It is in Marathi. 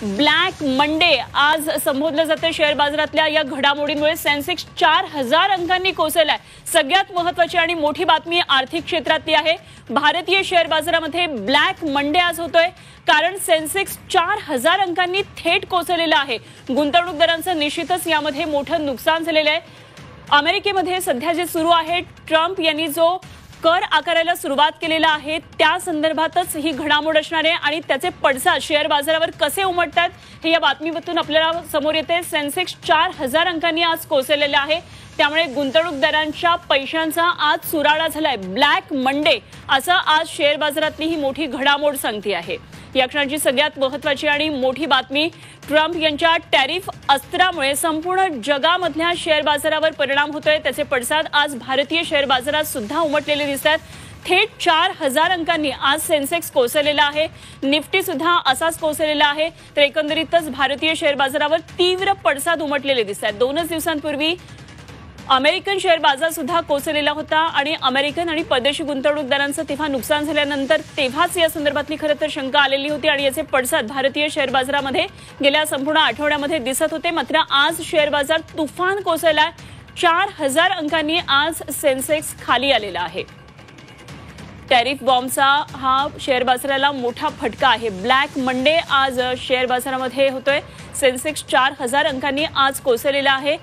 ब्लॅक मंडे आज संबोधलं जातं शेअर बाजारातल्या या घडामोडींमुळे सेन्सेक्स 4000 अंकांनी कोसळलाय। सगळ्यात महत्त्वाची आणि मोठी बातमी आर्थिक क्षेत्रातली आहे। भारतीय शेअर बाजारामध्ये ब्लॅक मंडे आज होतोय, कारण सेन्सेक्स 4000 अंकांनी थेट कोसळलेला आहे। गुंतवणूकदारांचं निश्चितच यामध्ये मोठं नुकसान झालेलं आहे। अमेरिकेमध्ये सध्या जे सुरू आहे, ट्रम्प यांनी जो कर आकारायला सुरुवात केलेला आहे त्या संदर्भातच ही घडामोड असणार आहे आणि त्याचे पडसाद शेअर बाजारावर कसे उमटतात हे या बातमीतून आपल्याला समोर येते। सेन्सेक्स 4000 अंकांनी आज कोसळलेला आहे, त्यामुळे गुंतवणूकदारांच्या पैशांचा आज सुराडा झालाय। ब्लॅक मंडे असं आज शेअर बाजारातली ही मोठी घडामोड सांगते आहे। या क्षणाची सगळ्यात महत्त्वाची आणि मोठी बातमी, ट्रम्प यांच्या टॅरिफ अस्त्रामुळे संपूर्ण जगामधल्या शेअर बाजारावर परिणाम होतोय। त्याचे पडसाद आज भारतीय शेअर बाजारात सुद्धा उमटलेले दिसतात। थेट 4000 अंकांनी आज सेन्सेक्स कोसळलेला आहे, निफ्टी सुद्धा असाच कोसळलेला आहे। तर एकंदरीतच भारतीय शेअर बाजारावर तीव्र पडसाद उमटलेले दिसतात। 2 दिवसांपूर्वी अमेरिकन शेअर बाजार सुद्धा कोसळलेला होता आणि अमेरिकन आणि परदेशी गुंतवणूकदारांचं तेव्हा नुकसान झाल्यानंतर तेव्हाच या संदर्भातली खरं तर शंका आलेली होती आणि याचे पडसाद भारतीय शेअर बाजारामध्ये गेल्या संपूर्ण आठवड्यामध्ये दिसत होते। मात्र आज शेअर बाजार तुफान कोसळला, 4000 अंकांनी आज सेन्सेक्स खाली आलेला आहे। टॅरिफ बॉम्बचा हा शेअर बाजाराला मोठा फटका आहे। ब्लॅक मंडे आज शेअर बाजारामध्ये होतोय। सेन्सेक्स 4000 अंकांनी आज कोसळलेला आहे।